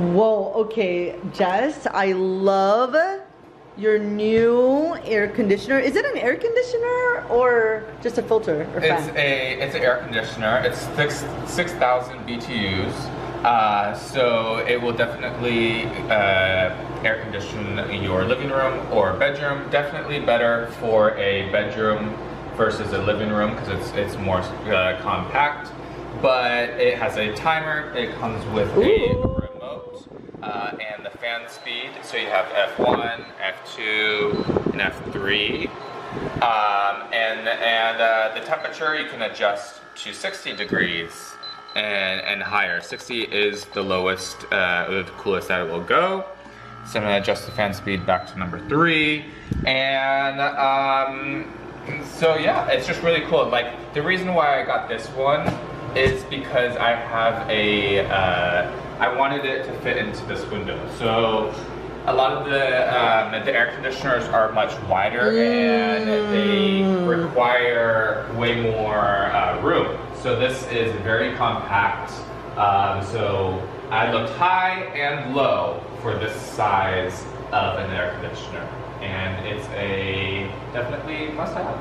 Whoa, okay, Jess, I love your new air conditioner. Is it an air conditioner or just a filter or fan? It's an air conditioner. It's 6,000 BTUs. So it will definitely air condition your living room or bedroom. Definitely better for a bedroom versus a living room because it's more compact. But it has a timer. It comes with a remote and the fan speed. So you have F1, F2, and F3. And the temperature you can adjust to 60 degrees and higher. 60 is the lowest, the coolest that it will go. So I'm gonna adjust the fan speed back to number 3. And so yeah, it's just really cool. Like the reason why I got this one is because I have I wanted it to fit into this window. So a lot of the air conditioners are much wider and they require way more room. So this is very compact. So I looked high and low for this size of an air conditioner. And it's a definitely must have.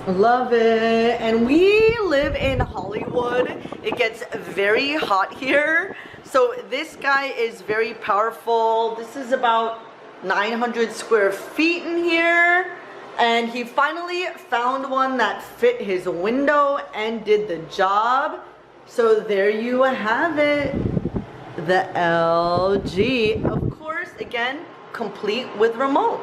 Love it. And we live in Hollywood. It gets very hot here. So this guy is very powerful. This is about 900 square feet in here. And he finally found one that fit his window and did the job. So there you have it. The LG. Of course, again, complete with remote.